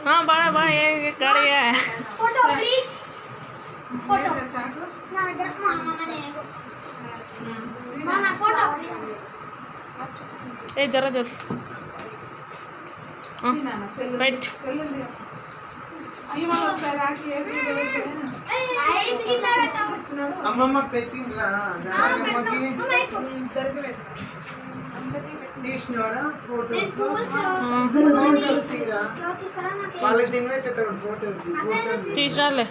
हाँ बड़ा बड़ा ये कर गया है फोटो प्लीज फोटो ना इधर मामा ने मामा फोटो ए जरा जरा రైట్ అమ్మమ్మ పెట్టిండ్రా అమ్మకి తీసినవారా ఫోటోస్ ఫోటోస్ తీరా వాళ్ళకి తినబెట్టేస్తాడు ఫోటోస్ తీసిరాలే